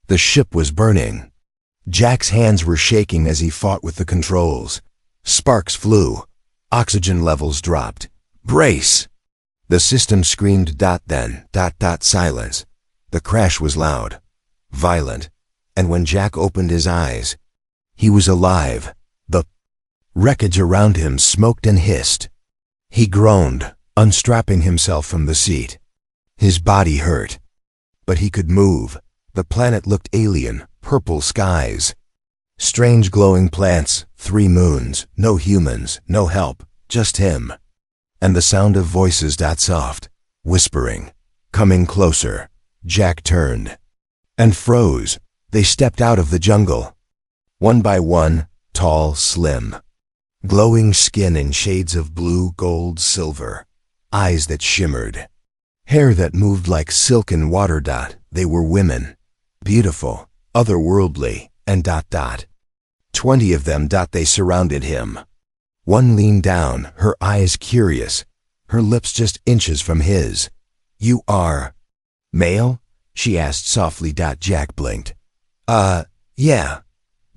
The ship was burning. Jack's hands were shaking as he fought with the controls. Sparks flew. Oxygen levels dropped. Brace! The system screamed then, silence. The crash was loud, violent, and when Jack opened his eyes, he was alive. The wreckage around him smoked and hissed. He groaned, unstrapping himself from the seat. His body hurt, but he could move. The planet looked alien, purple skies. Strange glowing plants, 3 moons, no humans, no help, just him. And the sound of voices soft, whispering, coming closer. Jack turned and froze. They stepped out of the jungle. One by one, tall, slim. Glowing skin in shades of blue, gold, silver. Eyes that shimmered. Hair that moved like silken water. They were women. Beautiful, otherworldly, and 20 of them. They surrounded him. One leaned down, her eyes curious, her lips just inches from his. "You are male?" she asked softly. Jack blinked. Yeah,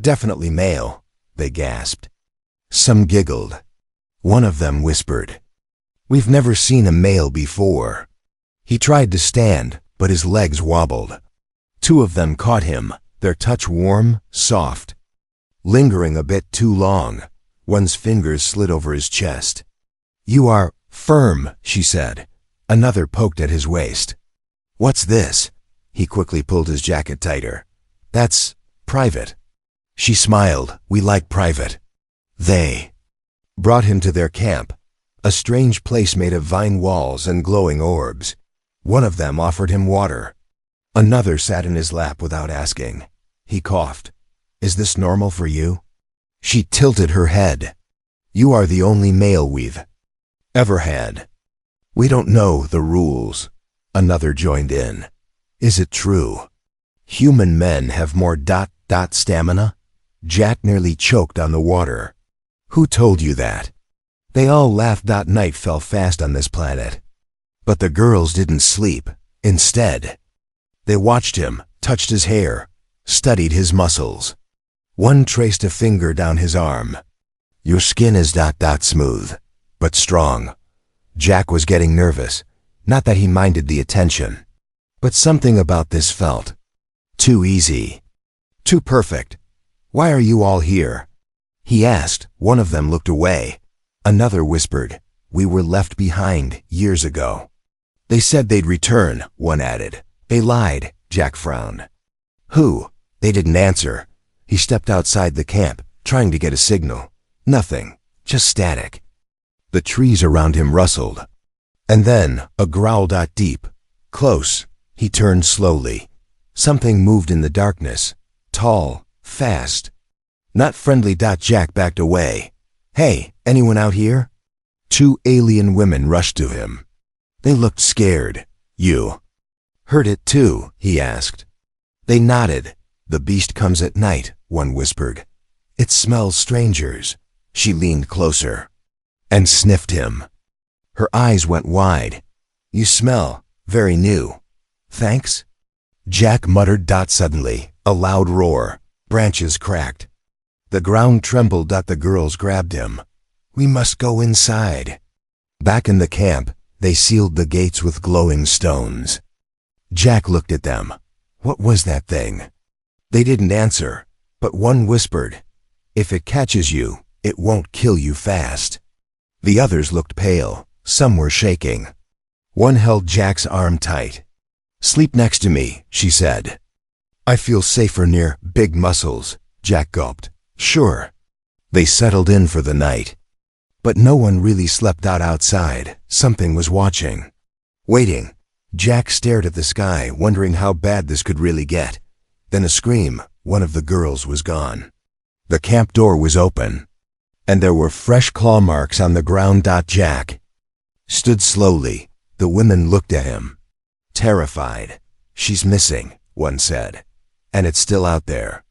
definitely male," they gasped. Some giggled. One of them whispered, "We've never seen a male before." He tried to stand, but his legs wobbled. 2 of them caught him, their touch warm, soft. Lingering a bit too long, one's fingers slid over his chest. "You are firm," she said. Another poked at his waist. "What's this?" He quickly pulled his jacket tighter. "That's private." She smiled. "We like private." They brought him to their camp, a strange place made of vine walls and glowing orbs. One of them offered him water. Another sat in his lap without asking. He coughed. "Is this normal for you?" She tilted her head. "You are the only male we've ever had. We don't know the rules." Another joined in. "Is it true? Human men have more stamina?" Jack nearly choked on the water. "Who told you that?" They all laughed. Night fell fast on this planet. But the girls didn't sleep. Instead, they watched him, touched his hair, studied his muscles. One traced a finger down his arm. "Your skin is smooth, but strong." Jack was getting nervous. Not that he minded the attention, but something about this felt too easy, too perfect. "Why are you all here?" he asked. One of them looked away. Another whispered, "We were left behind years ago." "They said they'd return," one added. "They lied," Jack frowned. "Who?" They didn't answer. He stepped outside the camp, trying to get a signal. Nothing, just static. The trees around him rustled. And then a growl. Deep, close. He turned slowly. Something moved in the darkness. Tall, fast. Not friendly. Jack backed away. "Hey, anyone out here?" 2 alien women rushed to him. They looked scared. "You heard it too?" he asked. They nodded. "The beast comes at night," one whispered. "It smells strangers." She leaned closer and sniffed him. Her eyes went wide. "You smell very new." "Thanks." Jack muttered. Suddenly, a loud roar. Branches cracked. The ground trembled. The girls grabbed him. "We must go inside." Back in the camp, they sealed the gates with glowing stones. Jack looked at them. What was that thing? They didn't answer, but one whispered, "If it catches you, it won't kill you fast." The others looked pale. Some were shaking. One held Jack's arm tight. "Sleep next to me," she said. "I feel safer near big muscles." Jack gulped. "Sure." They settled in for the night. But no one really slept outside. Something was watching. Waiting. Jack stared at the sky, wondering how bad this could really get. Then a scream. One of the girls was gone. The camp door was open, and there were fresh claw marks on the ground. Jack stood slowly. The women looked at him, terrified. "She's missing," one said, "and it's still out there."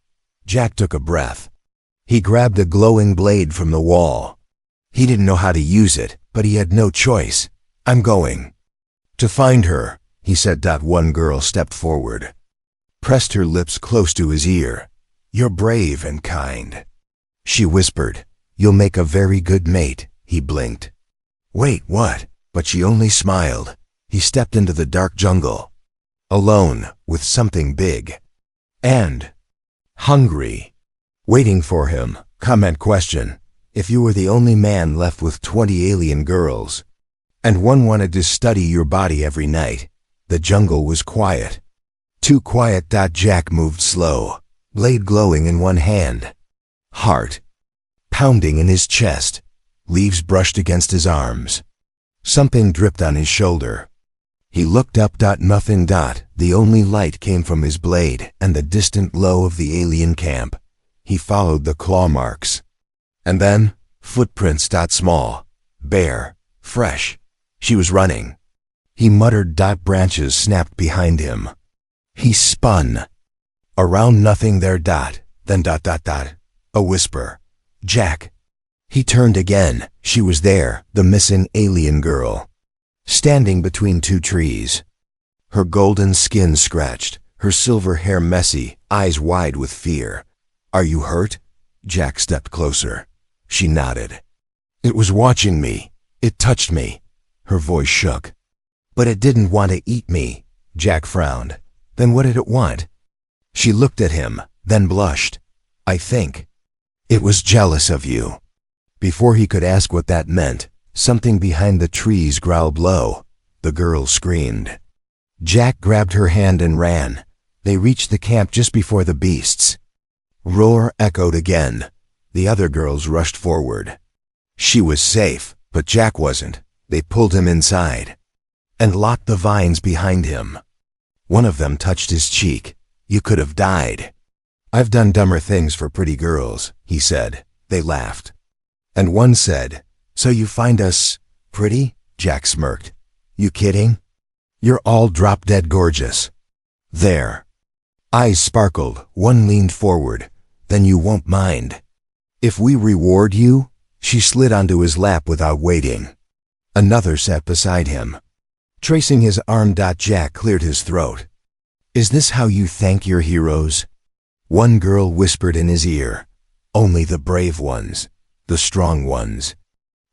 Jack took a breath. He grabbed a glowing blade from the wall. He didn't know how to use it, but he had no choice. "I'm going to find her," he said. One girl stepped forward. pressed her lips close to his ear. "You're brave and kind," she whispered. "You'll make a very good mate," he blinked. "Wait, what?" But she only smiled. He stepped into the dark jungle, alone with something big and hungry waiting for him. Comment question: if you were the only man left with 20 alien girls, and one wanted to study your body every night, the jungle was quiet. Too quiet. Jack moved slow, blade glowing in one hand, heart pounding in his chest. Leaves brushed against his arms. Something dripped on his shoulder. He looked up. Nothing. The only light came from his blade and the distant glow of the alien camp. He followed the claw marks. And then, footprints. Small, bare, fresh. She was running. He muttered. Branches snapped behind him. He spun. Around nothing there. Then. A whisper. "Jack." He turned again. She was there, the missing alien girl, standing between two trees. Her golden skin scratched, her silver hair messy, eyes wide with fear. "Are you hurt?" Jack stepped closer. She nodded. "It was watching me. It touched me." Her voice shook. "But it didn't want to eat me." Jack frowned. "Then what did it want?" She looked at him, then blushed. "I think it was jealous of you." Before he could ask what that meant, something behind the trees growled low. The girl screamed. Jack grabbed her hand and ran. They reached the camp just before the beasts' roar echoed again. The other girls rushed forward. She was safe, but Jack wasn't. They pulled him inside and locked the vines behind him. One of them touched his cheek. "You could have died." "I've done dumber things for pretty girls," he said. They laughed. And one said, "So you find us pretty?" Jack smirked. "You kidding? You're all drop-dead gorgeous." There. Eyes sparkled. One leaned forward. "Then you won't mind if we reward you?" She slid onto his lap without waiting. Another sat beside him. Tracing his arm. Jack cleared his throat. "Is this how you thank your heroes?" One girl whispered in his ear, "Only the brave ones. The strong ones."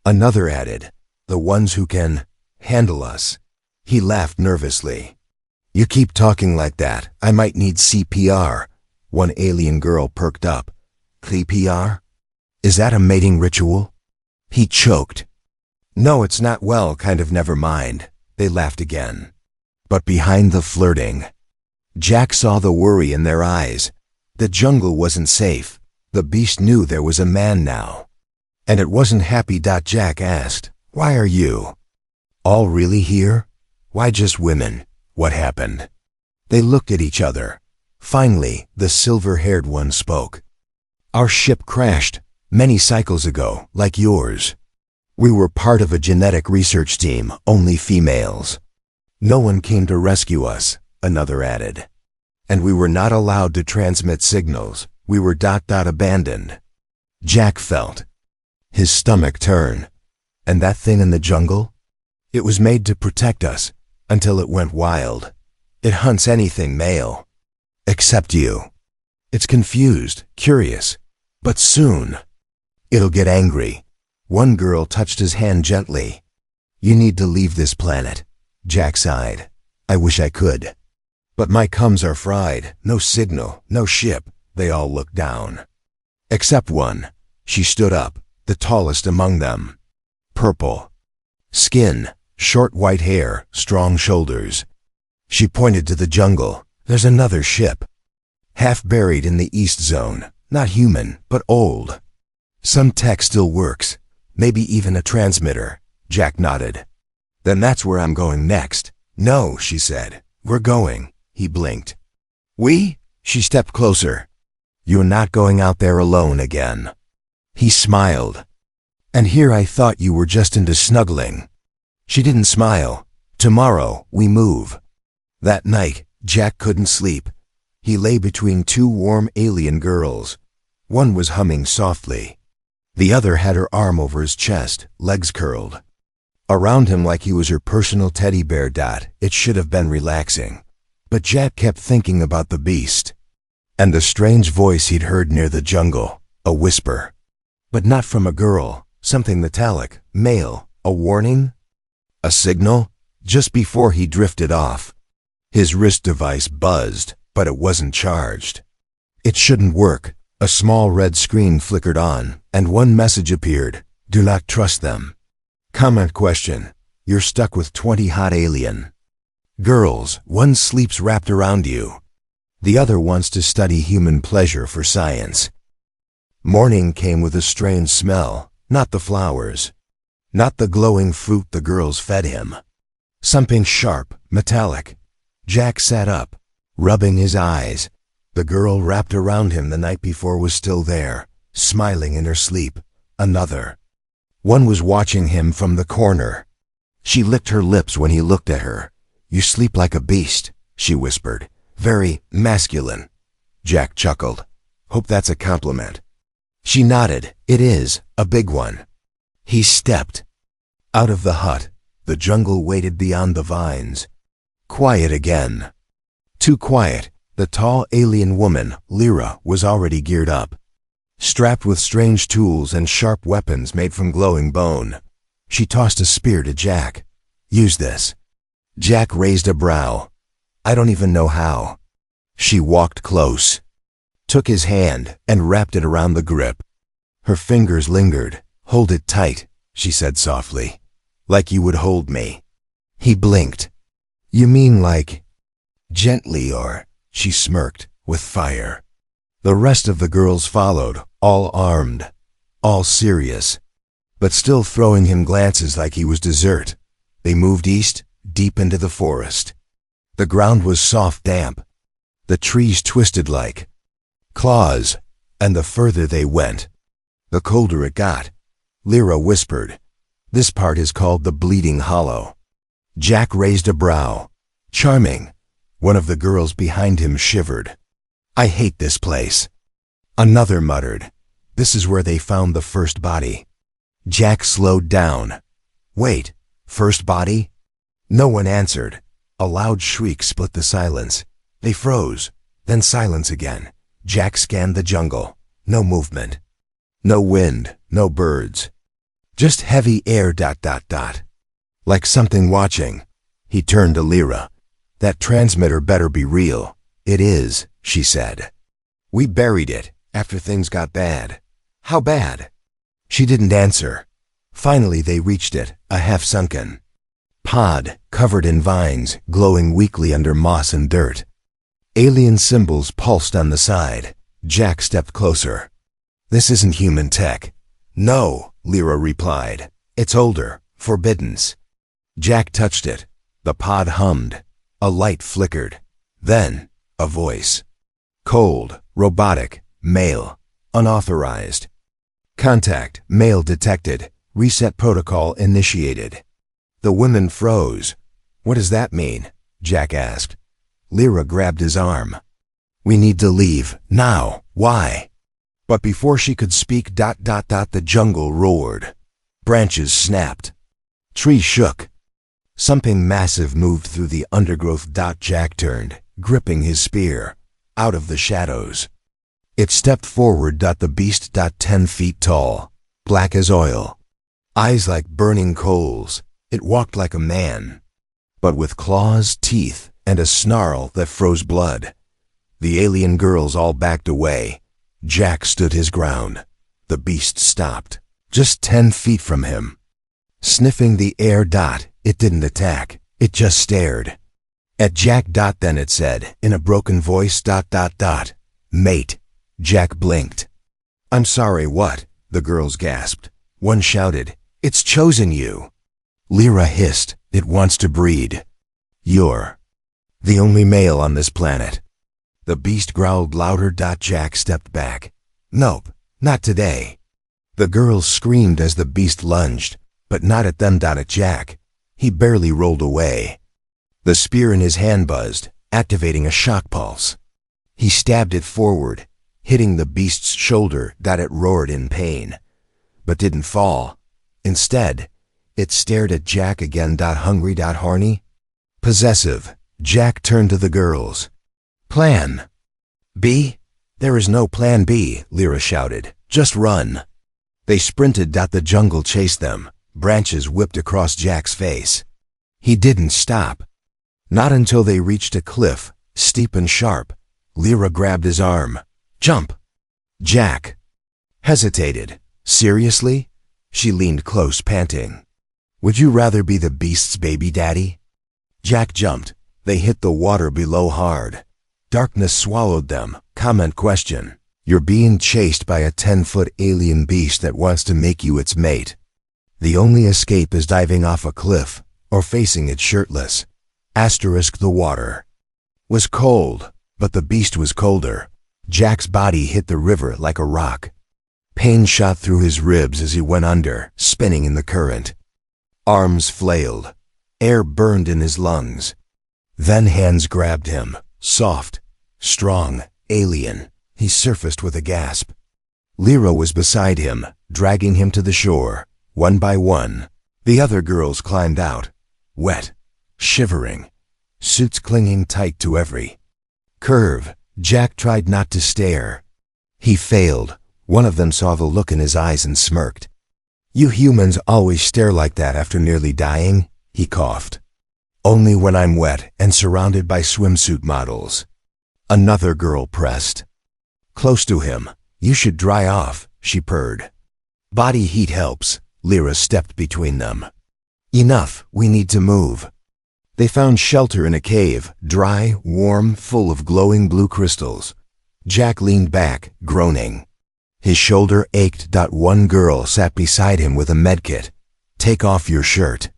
Another added, "The ones who can handle us." He laughed nervously. "You keep talking like that, I might need CPR. One alien girl perked up. "CPR? Is that a mating ritual?" He choked. "No, it's not. Well, kind of, never mind." They laughed again. But behind the flirting, Jack saw the worry in their eyes. The jungle wasn't safe. The beast knew there was a man now. And it wasn't happy. Jack asked, "Why are you all really here? Why just women? What happened?" They looked at each other. Finally, the silver-haired one spoke. "Our ship crashed many cycles ago, like yours. We were part of a genetic research team, only females. No one came to rescue us," another added. "And we were not allowed to transmit signals. We were abandoned." Jack felt his stomach turn. "And that thing in the jungle? It was made to protect us, until it went wild. It hunts anything male. Except you. It's confused, curious, but soon it'll get angry." One girl touched his hand gently. "You need to leave this planet." Jack sighed. "I wish I could. But my comms are fried. No signal, no ship." They all looked down. Except one. She stood up, the tallest among them. Purple skin, short white hair, strong shoulders. She pointed to the jungle. "There's another ship. Half buried in the east zone. Not human, but old. Some tech still works. Maybe even a transmitter." Jack nodded. "Then that's where I'm going next." "No," she said. "We're going." He blinked. "We?" She stepped closer. "You're not going out there alone again." He smiled. "And here I thought you were just into snuggling." She didn't smile. "Tomorrow, we move." That night, Jack couldn't sleep. He lay between two warm alien girls. One was humming softly. The other had her arm over his chest, legs curled around him like he was her personal teddy bear. It should have been relaxing. But Jack kept thinking about the beast. And the strange voice he'd heard near the jungle, a whisper. But not from a girl, something metallic, male, a warning? A signal? Just before he drifted off. His wrist device buzzed, but it wasn't charged. It shouldn't work. A small red screen flickered on, and one message appeared. Do not trust them. Comment question. You're stuck with 20 hot alien. Girls, one sleeps wrapped around you. The other wants to study human pleasure for science. Morning came with a strange smell, not the flowers. Not the glowing fruit the girls fed him. Something sharp, metallic. Jack sat up, rubbing his eyes. The girl wrapped around him the night before was still there, smiling in her sleep. Another. One was watching him from the corner. She licked her lips when he looked at her. You sleep like a beast, she whispered. Very masculine. Jack chuckled. Hope that's a compliment. She nodded. It is, a big one. He stepped. Out of the hut, the jungle waited beyond the vines. Quiet again. Too quiet. The tall alien woman, Lyra, was already geared up. Strapped with strange tools and sharp weapons made from glowing bone. She tossed a spear to Jack. Use this. Jack raised a brow. I don't even know how. She walked close. Took his hand and wrapped it around the grip. Her fingers lingered. Hold it tight, she said softly. Like you would hold me. He blinked. You mean like... Gently or... She smirked, with fire. The rest of the girls followed, all armed, all serious, but still throwing him glances like he was dessert. They moved east, deep into the forest. The ground was soft damp. The trees twisted like claws, and the further they went, the colder it got. Lyra whispered, This part is called the Bleeding Hollow. Jack raised a brow. Charming. One of the girls behind him shivered. I hate this place. Another muttered, This is where they found the first body. Jack slowed down. Wait, first body? No one answered. A loud shriek split the silence. They froze, then silence again. Jack scanned the jungle. No movement. No wind, no birds. Just heavy air ... Like something watching. He turned to Lyra. That transmitter better be real. It is, she said. We buried it after things got bad. How bad? She didn't answer. Finally they reached it, a half-sunken pod, covered in vines, glowing weakly under moss and dirt. Alien symbols pulsed on the side. Jack stepped closer. This isn't human tech. No, Lyra replied. It's older, forbiddens. Jack touched it. The pod hummed. A light flickered. Then, a voice. Cold, robotic, male, unauthorized. Contact, male detected. Reset protocol initiated. The women froze. What does that mean? Jack asked. Lyra grabbed his arm. We need to leave, now. Why? But before she could speak ... the jungle roared. Branches snapped. Trees shook. Something massive moved through the undergrowth. Jack turned, gripping his spear, out of the shadows. It stepped forward. The beast 10 feet tall, black as oil. Eyes like burning coals. It walked like a man, but with claws, teeth, and a snarl that froze blood. The alien girls all backed away. Jack stood his ground. The beast stopped, just 10 feet from him. Sniffing the air. It didn't attack. It just stared. At Jack. Then it said, in a broken voice, ... Mate. Jack blinked. I'm sorry, what? The girls gasped. One shouted, It's chosen you. Lyra hissed, It wants to breed. You're the only male on this planet. The beast growled louder. Jack stepped back. Nope, not today. The girls screamed as the beast lunged, but not at them. At Jack. He barely rolled away. The spear in his hand buzzed, activating a shock pulse. He stabbed it forward, hitting the beast's shoulder. It roared in pain, but didn't fall. Instead, it stared at Jack again. Hungry, horny, possessive. Jack turned to the girls. Plan B? There is no plan B, Lyra shouted. Just run. They sprinted. The jungle chased them. Branches whipped across Jack's face. He didn't stop. Not until they reached a cliff, steep and sharp. Lyra grabbed his arm. Jump! Jack hesitated. Seriously? She leaned close, panting. Would you rather be the beast's baby daddy? Jack jumped. They hit the water below hard. Darkness swallowed them. Comment question. You're being chased by a 10-foot alien beast that wants to make you its mate. The only escape is diving off a cliff or facing it shirtless. Asterisk the water was cold, but the beast was colder. Jack's body hit the river like a rock. Pain shot through his ribs as he went under, spinning in the current. Arms flailed. Air burned in his lungs. Then hands grabbed him, soft, strong, alien. He surfaced with a gasp. Lyra was beside him, dragging him to the shore. One by one, the other girls climbed out, wet, shivering, suits clinging tight to every curve. Jack tried not to stare. He failed. One of them saw the look in his eyes and smirked. You humans always stare like that after nearly dying, he coughed. Only when I'm wet and surrounded by swimsuit models. Another girl pressed close to him. You should dry off, she purred. Body heat helps. Lyra stepped between them. Enough, we need to move. They found shelter in a cave, dry, warm, full of glowing blue crystals. Jack leaned back, groaning. His shoulder ached. One girl sat beside him with a medkit. Take off your shirt.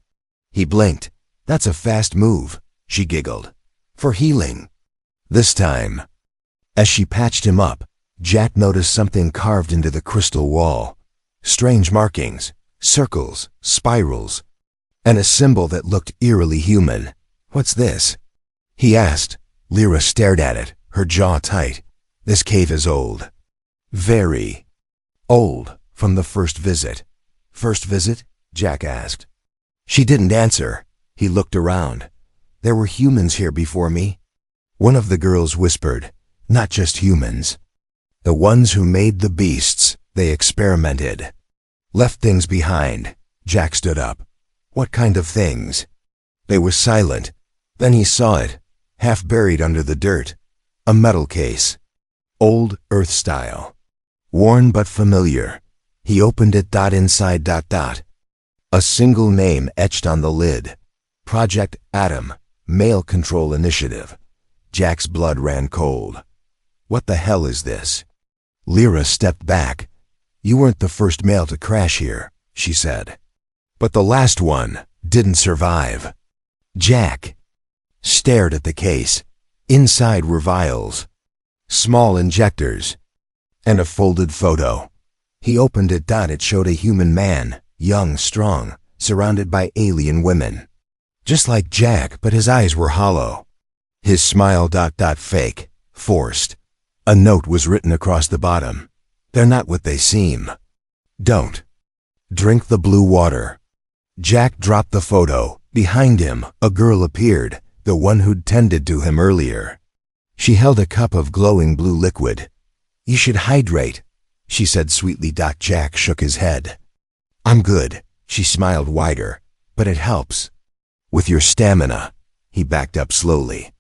He blinked. That's a fast move, she giggled. For healing. This time. As she patched him up, Jack noticed something carved into the crystal wall. Strange markings, circles, spirals, and a symbol that looked eerily human. What's this? He asked. Lyra stared at it, her jaw tight. This cave is old. Very old, from the first visit. First visit? Jack asked. She didn't answer. He looked around. There were humans here before me. One of the girls whispered, not just humans. The ones who made the beasts, they experimented. Left things behind. Jack stood up. What kind of things? They were silent. Then he saw it, half buried under the dirt. A metal case. Old Earth style. Worn but familiar. He opened it. Inside. A single name etched on the lid. Project Atom, Male Control Initiative. Jack's blood ran cold. What the hell is this? Lyra stepped back. You weren't the first male to crash here, she said. But the last one didn't survive. Jack stared at the case. Inside were vials, small injectors, and a folded photo. He opened it. It showed a human man, young, strong, surrounded by alien women. Just like Jack, but his eyes were hollow. His smile. Fake, forced. A note was written across the bottom. They're not what they seem. Don't drink the blue water. Jack dropped the photo. Behind him, a girl appeared, the one who'd tended to him earlier. She held a cup of glowing blue liquid. You should hydrate, she said sweetly. Jack shook his head. I'm good, she smiled wider, but it helps. With your stamina. He backed up slowly.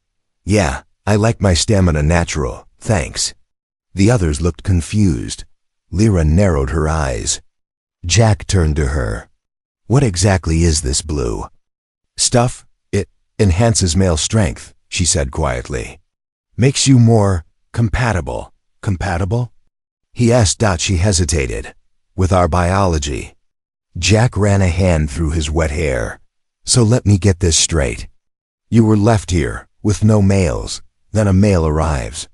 Yeah, I like my stamina natural, thanks. The others looked confused. Lyra narrowed her eyes. Jack turned to her. What exactly is this blue stuff? It enhances male strength, she said quietly. Makes you more compatible. Compatible? He asked. She hesitated. With our biology. Jack ran a hand through his wet hair. So let me get this straight. You were left here, with no males, then a male arrives.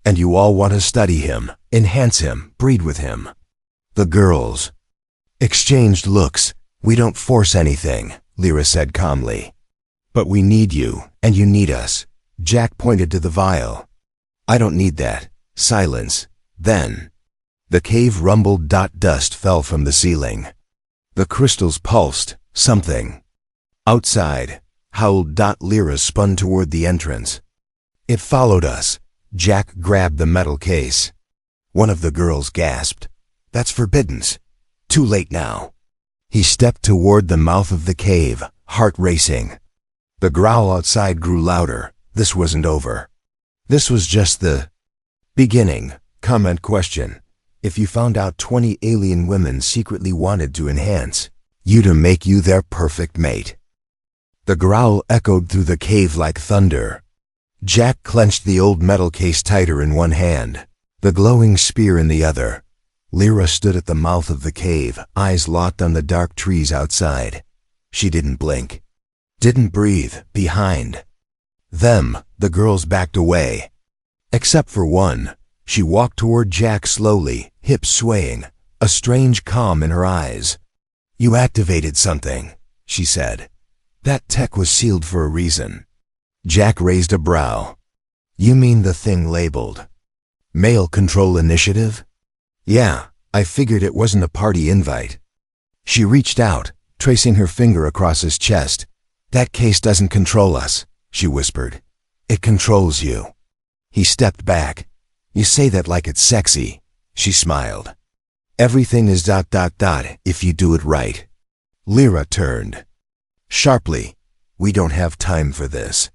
And you all want to study him, enhance him, breed with him. The girls exchanged looks. We don't force anything, Lyra said calmly. But we need you, and you need us. Jack pointed to the vial. I don't need that. Silence. Then. The cave rumbled. Dust fell from the ceiling. The crystals pulsed. Something. Outside. howled. Lyra spun toward the entrance. It followed us. Jack grabbed the metal case. One of the girls gasped. That's forbiddens. Too late now. He stepped toward the mouth of the cave, heart racing. The growl outside grew louder. This wasn't over. This was just the beginning. Comment question. If you found out 20 alien women secretly wanted to enhance you to make you their perfect mate. The growl echoed through the cave like thunder. Jack clenched the old metal case tighter in one hand, the glowing spear in the other. Lyra stood at the mouth of the cave, eyes locked on the dark trees outside. She didn't blink. Didn't breathe. Behind them, the girls backed away. Except for one. She walked toward Jack slowly, hips swaying, a strange calm in her eyes. You activated something, she said. That tech was sealed for a reason. Jack raised a brow. You mean the thing labeled Male Control Initiative? Yeah, I figured it wasn't a party invite. She reached out, tracing her finger across his chest. That case doesn't control us, she whispered. It controls you. He stepped back. You say that like it's sexy, she smiled. Everything is ... if you do it right. Lyra turned. Sharply, we don't have time for this.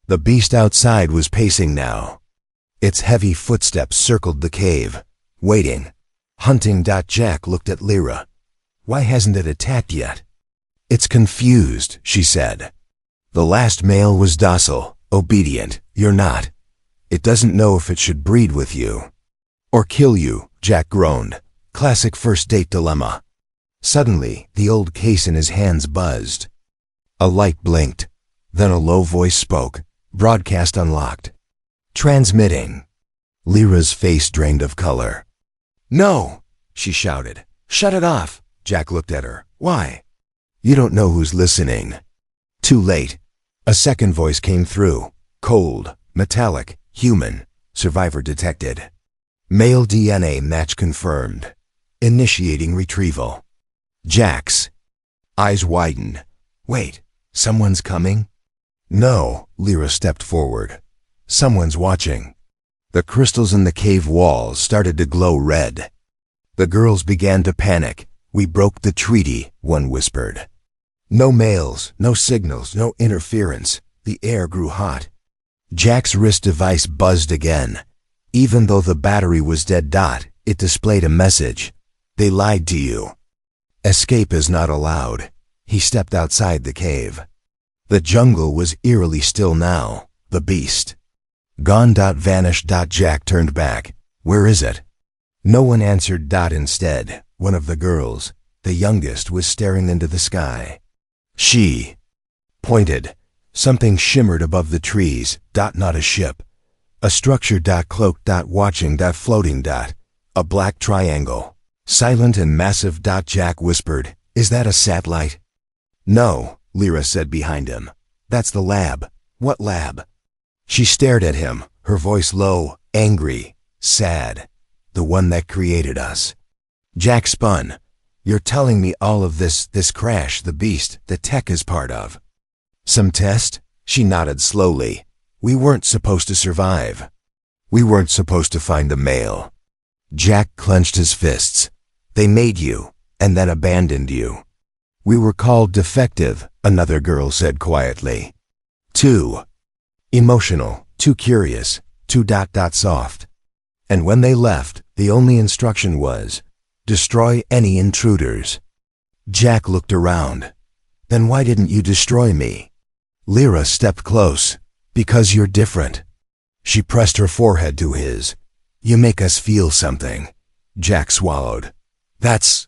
The beast outside was pacing now. Its heavy footsteps circled the cave, waiting, hunting. Jack looked at Lyra. Why hasn't it attacked yet? It's confused, she said. The last male was docile, obedient. You're not. It doesn't know if it should breed with you or kill you, Jack groaned. Classic first date dilemma. Suddenly, the old case in his hands buzzed. A light blinked. Then a low voice spoke. Broadcast unlocked. Transmitting. Lyra's face drained of color. No, she shouted. Shut it off. Jack looked at her. Why? You don't know who's listening. Too late. A second voice came through. Cold, metallic, human. Survivor detected. Male DNA match confirmed. Initiating retrieval. Jack's eyes widened. Wait, someone's coming? No, Lyra stepped forward. Someone's watching. The crystals in the cave walls started to glow red. The girls began to panic. We broke the treaty, one whispered. No males, no signals, no interference. The air grew hot. Jack's wrist device buzzed again. Even though the battery was dead, it displayed a message. They lied to you. Escape is not allowed. He stepped outside the cave. The jungle was eerily still now. The beast. Gone. Vanished. Jack turned back. Where is it? No one answered. Instead, one of the girls, the youngest, was staring into the sky. She pointed. Something shimmered above the trees. Not a ship. A structure. Cloaked. Watching. Floating. A black triangle. Silent and massive. Jack whispered. Is that a satellite? No, Lyra said behind him. That's the lab. What lab? She stared at him, her voice low, angry, sad. The one that created us. Jack spun. You're telling me all of this crash, the beast, the tech is part of some test? She nodded slowly. We weren't supposed to survive. We weren't supposed to find the male. Jack clenched his fists. They made you, and then abandoned you. We were called defective, another girl said quietly. Too emotional, too curious, too ... soft. And when they left, the only instruction was, destroy any intruders. Jack looked around. Then why didn't you destroy me? Lyra stepped close. Because you're different. She pressed her forehead to his. You make us feel something. Jack swallowed. That's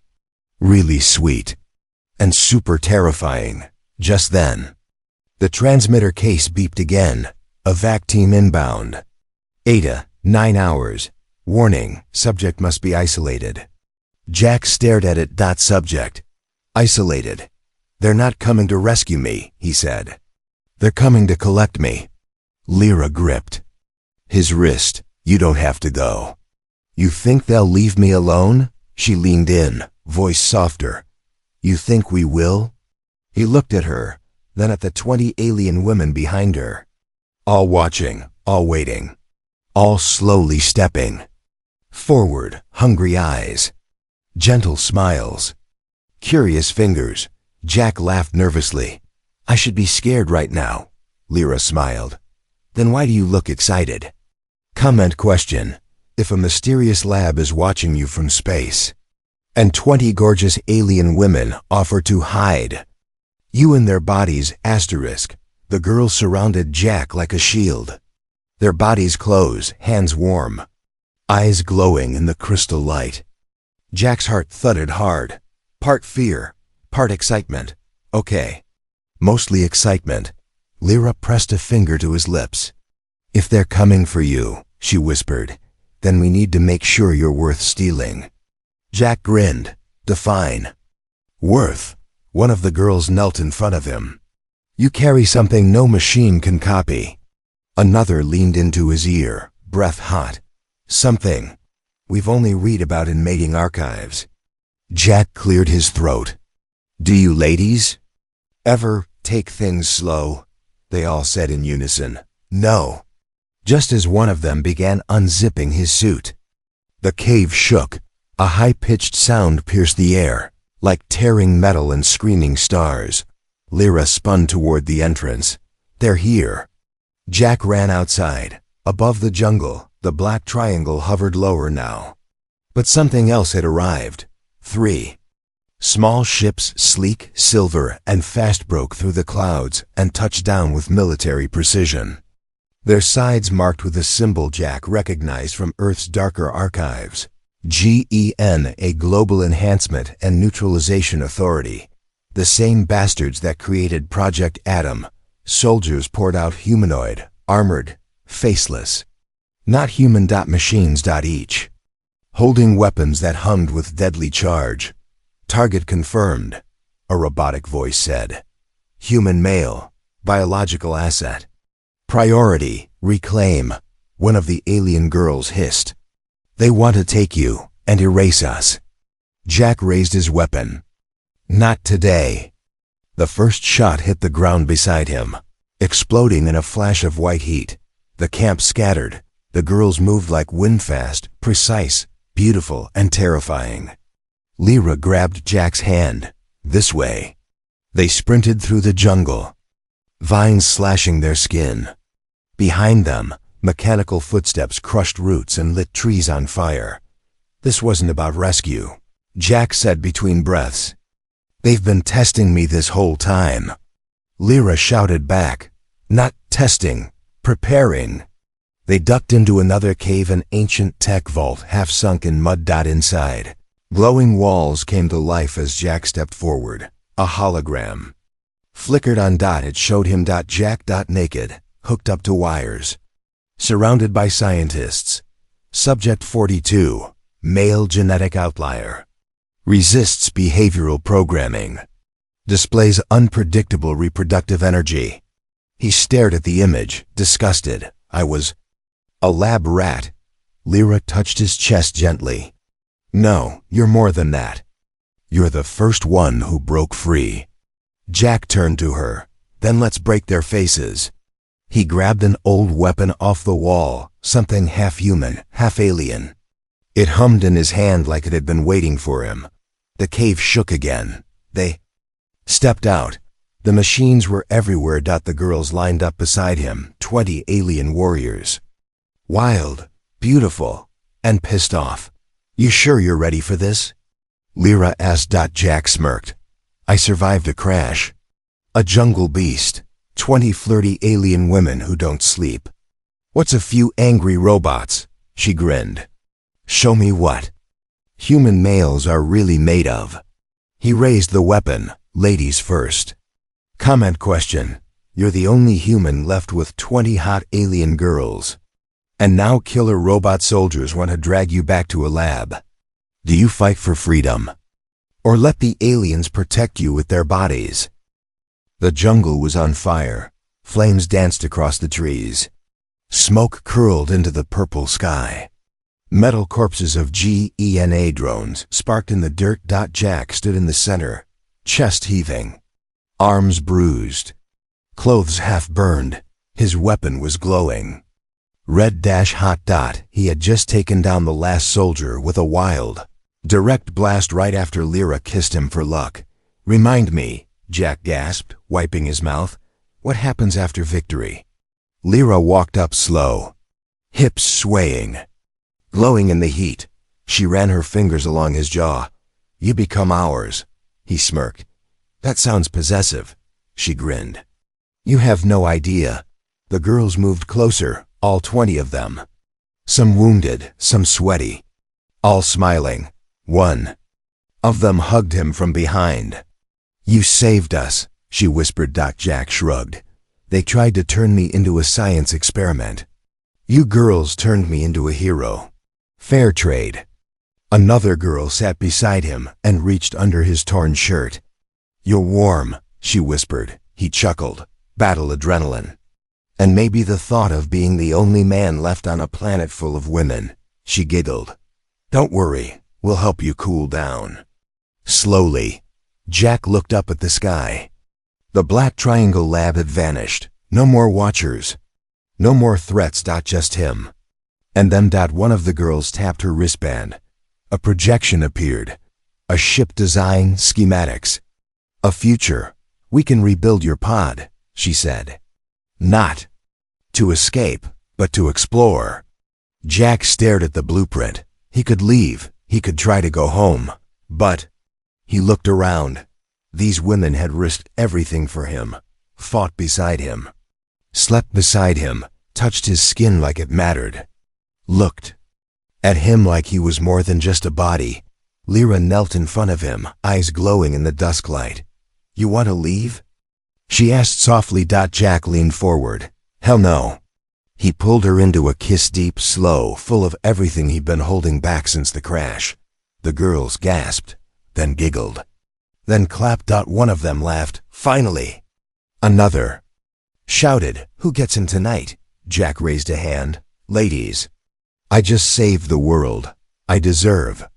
really sweet. And super terrifying. Just then, the transmitter case beeped again. A vac team inbound. Ada, 9 hours. Warning, subject must be isolated. Jack stared at it. Subject. Isolated. They're not coming to rescue me, he said. They're coming to collect me. Lyra gripped his wrist. You don't have to go. You think they'll leave me alone? She leaned in, voice softer. You think we will? He looked at her. then at the 20 alien women behind her. All watching, all waiting, all slowly stepping. Forward, hungry eyes, gentle smiles, curious fingers. Jack laughed nervously. I should be scared right now. Lyra smiled. Then why do you look excited? Comment question. If a mysterious lab is watching you from space, and 20 gorgeous alien women offer to hide you in their bodies, asterisk. The girls surrounded Jack like a shield. Their bodies close, hands warm, eyes glowing in the crystal light. Jack's heart thudded hard. Part fear, part excitement. Okay. Mostly excitement. Lyra pressed a finger to his lips. If they're coming for you, she whispered, then we need to make sure you're worth stealing. Jack grinned. Define. Worth. One of the girls knelt in front of him. You carry something no machine can copy. Another leaned into his ear, breath hot. Something we've only read about in mating archives. Jack cleared his throat. Do you ladies ever take things slow? They all said in unison. No. Just as one of them began unzipping his suit, the cave shook. A high-pitched sound pierced the air, like tearing metal and screaming stars. Lyra spun toward the entrance. They're here. Jack ran outside. Above the jungle, the black triangle hovered lower now. But something else had arrived. 3 small ships, sleek, silver, and fast, broke through the clouds and touched down with military precision. Their sides marked with a symbol Jack recognized from Earth's darker archives. GEN, a Global Enhancement and Neutralization Authority. The same bastards that created Project Atom. Soldiers poured out humanoid, armored, faceless. Not human. Machines. Each holding weapons that hummed with deadly charge. Target confirmed, a robotic voice said. Human male, biological asset. Priority, reclaim, one of the alien girls hissed. They want to take you and erase us. Jack raised his weapon. Not today. The first shot hit the ground beside him, exploding in a flash of white heat. The camp scattered. The girls moved like wind, fast, precise, beautiful, and terrifying. Lyra grabbed Jack's hand. This way. They sprinted through the jungle, vines slashing their skin. Behind them, mechanical footsteps crushed roots and lit trees on fire. This wasn't about rescue, Jack said between breaths. They've been testing me this whole time. Lyra shouted back. Not testing, preparing. They ducked into another cave, an ancient tech vault half sunk in mud. Inside, glowing walls came to life as Jack stepped forward. A hologram flickered on. It showed him. Jack. Naked, hooked up to wires, surrounded by scientists. Subject 42, male genetic outlier. Resists behavioral programming. Displays unpredictable reproductive energy. He stared at the image, disgusted. I was a lab rat. Lyra touched his chest gently. No, you're more than that. You're the first one who broke free. Jack turned to her. Then let's break their faces. He grabbed an old weapon off the wall, something half human, half alien. It hummed in his hand like it had been waiting for him. The cave shook again. They stepped out. The machines were everywhere. The girls lined up beside him, 20 alien warriors. Wild, beautiful, and pissed off. You sure you're ready for this? Lyra asked. Jack smirked. I survived a crash. A jungle beast. 20 flirty alien women who don't sleep. What's a few angry robots? She grinned. Show me what human males are really made of. He raised the weapon. Ladies first. Comment question. You're the only human left with 20 hot alien girls. And now killer robot soldiers want to drag you back to a lab. Do you fight for freedom? Or let the aliens protect you with their bodies? The jungle was on fire. Flames danced across the trees. Smoke curled into the purple sky. Metal corpses of GENA drones sparked in the dirt. Jack stood in the center, chest heaving, arms bruised, Clothes half burned. His weapon was glowing. Red-hot. He had just taken down the last soldier with a wild, direct blast right after Lyra kissed him for luck. Remind me, Jack gasped, wiping his mouth. What happens after victory? Lyra walked up slow, hips swaying. Glowing in the heat, she ran her fingers along his jaw. You become ours, he smirked. That sounds possessive, she grinned. You have no idea. The girls moved closer, all 20 of them. Some wounded, some sweaty, all smiling. One of them hugged him from behind. You saved us, she whispered. Jack shrugged. They tried to turn me into a science experiment. You girls turned me into a hero. Fair trade. Another girl sat beside him and reached under his torn shirt. You're warm, she whispered. He chuckled. Battle adrenaline. And maybe the thought of being the only man left on a planet full of women, she giggled. Don't worry, we'll help you cool down. Slowly, Jack looked up at the sky. The black triangle lab had vanished. No more watchers. No more threats. Just him. And then one of the girls tapped her wristband. A projection appeared. A ship design, schematics. A future. We can rebuild your pod, she said. Not to escape, but to explore. Jack stared at the blueprint. He could leave. He could try to go home. But he looked around. These women had risked everything for him, fought beside him, slept beside him, touched his skin like it mattered, looked at him like he was more than just a body. Lyra knelt in front of him, eyes glowing in the dusk light. You want to leave? She asked softly. Jack leaned forward. Hell no. He pulled her into a kiss, deep, slow, full of everything he'd been holding back since the crash. The girls gasped, then giggled, then clapped. One of them laughed. Finally. Another shouted, Who gets in tonight? Jack raised a hand. Ladies. I just saved the world. I deserve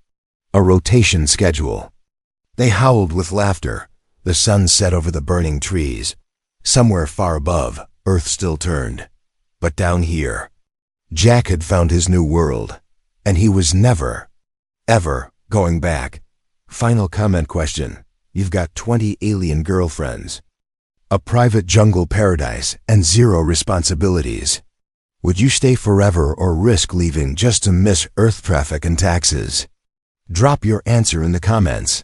a rotation schedule. They howled with laughter. The sun set over the burning trees. Somewhere far above, Earth still turned. But down here, Jack had found his new world, and he was never, ever going back. Final comment question. You've got 20 alien girlfriends, a private jungle paradise, and 0 responsibilities. Would you stay forever or risk leaving just to miss Earth traffic and taxes? Drop your answer in the comments.